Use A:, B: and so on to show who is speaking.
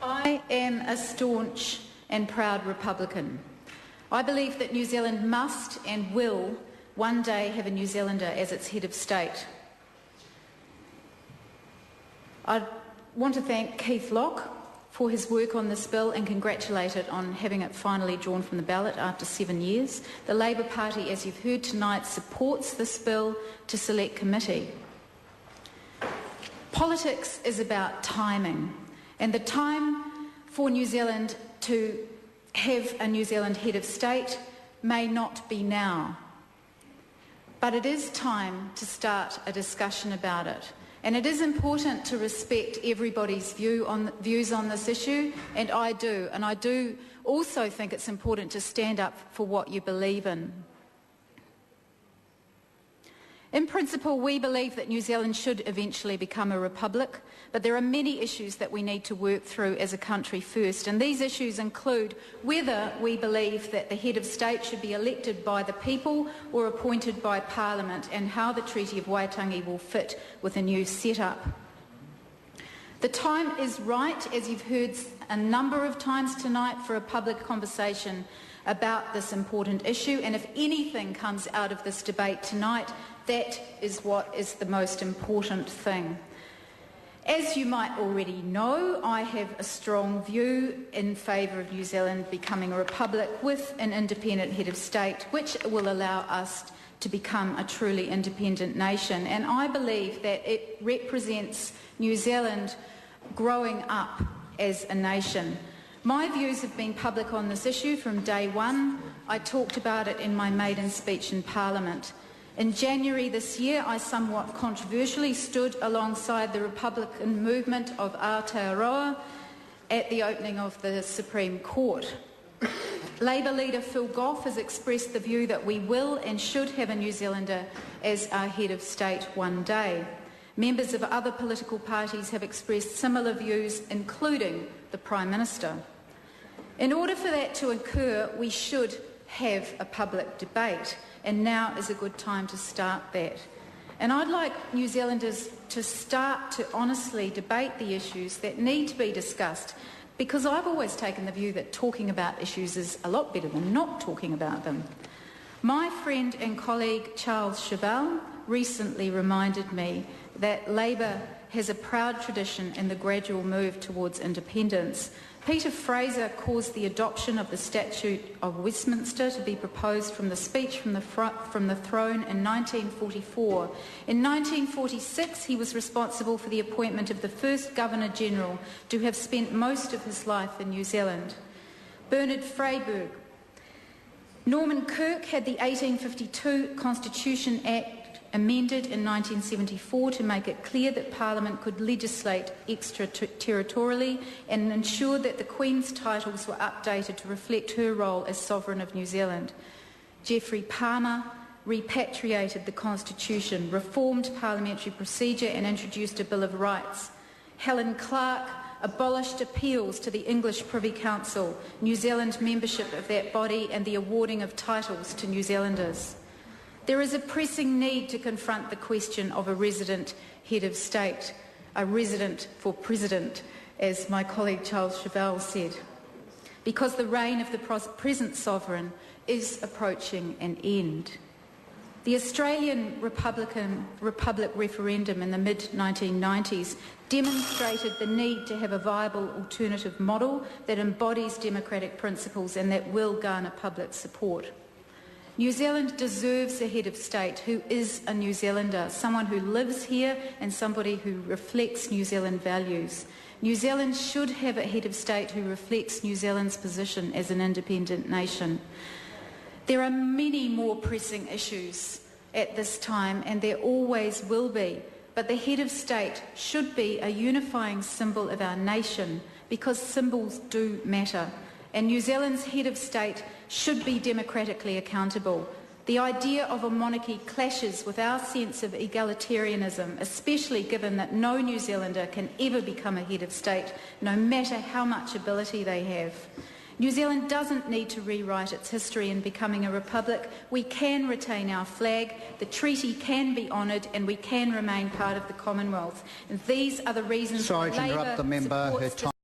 A: I am a staunch and proud Republican. I believe that New Zealand must and will one day have a New Zealander as its head of state. I want to thank Keith Locke for his work on this bill and congratulate it on having it finally drawn from the ballot after 7 years. The Labour Party, as you've heard tonight, supports this bill to select committee. Politics is about timing, and the time for New Zealand to have a New Zealand head of state may not be now. But it is time to start a discussion about it. And it is important to respect everybody's views on this issue, and I do. And I do also think it's important to stand up for what you believe in. In principle, we believe that New Zealand should eventually become a republic, but there are many issues that we need to work through as a country first, and these issues include whether we believe that the head of state should be elected by the people or appointed by Parliament, and how the Treaty of Waitangi will fit with a new setup. The time is right, as you've heard a number of times tonight, for a public conversation about this important issue, and if anything comes out of this debate tonight, that is what is the most important thing. As you might already know, I have a strong view in favour of New Zealand becoming a republic with an independent head of state, which will allow us to become a truly independent nation. And I believe that it represents New Zealand growing up as a nation. My views have been public on this issue from day one. I talked about it in my maiden speech in Parliament. In January this year, I somewhat controversially stood alongside the Republican movement of Aotearoa at the opening of the Supreme Court. Labour leader Phil Goff has expressed the view that we will and should have a New Zealander as our head of state one day. Members of other political parties have expressed similar views, including the Prime Minister. In order for that to occur, we should have a public debate, and now is a good time to start that. And I'd like New Zealanders to start to honestly debate the issues that need to be discussed, because I've always taken the view that talking about issues is a lot better than not talking about them. My friend and colleague Charles Chauvel recently reminded me that Labour has a proud tradition in the gradual move towards independence. Peter Fraser caused the adoption of the Statute of Westminster to be proposed from the speech from the throne in 1944. In 1946, he was responsible for the appointment of the first Governor-General to have spent most of his life in New Zealand, Bernard Freyberg. Norman Kirk had the 1852 Constitution Act amended in 1974 to make it clear that Parliament could legislate extraterritorially and ensure that the Queen's titles were updated to reflect her role as Sovereign of New Zealand. Geoffrey Palmer repatriated the Constitution, reformed parliamentary procedure and introduced a Bill of Rights. Helen Clark abolished appeals to the English Privy Council, New Zealand membership of that body and the awarding of titles to New Zealanders. There is a pressing need to confront the question of a resident head of state, a resident for president, as my colleague Charles Chauvel said, because the reign of the present sovereign is approaching an end. The Australian Republic referendum in the mid-1990s demonstrated the need to have a viable alternative model that embodies democratic principles and that will garner public support. New Zealand deserves a head of state who is a New Zealander, someone who lives here and somebody who reflects New Zealand values. New Zealand should have a head of state who reflects New Zealand's position as an independent nation. There are many more pressing issues at this time, and there always will be, but the head of state should be a unifying symbol of our nation, because symbols do matter. And New Zealand's head of state should be democratically accountable. The idea of a monarchy clashes with our sense of egalitarianism, especially given that no New Zealander can ever become a head of state, no matter how much ability they have. New Zealand doesn't need to rewrite its history in becoming a republic. We can retain our flag, the treaty can be honoured, and we can remain part of the Commonwealth. And these are the reasons why Labour supports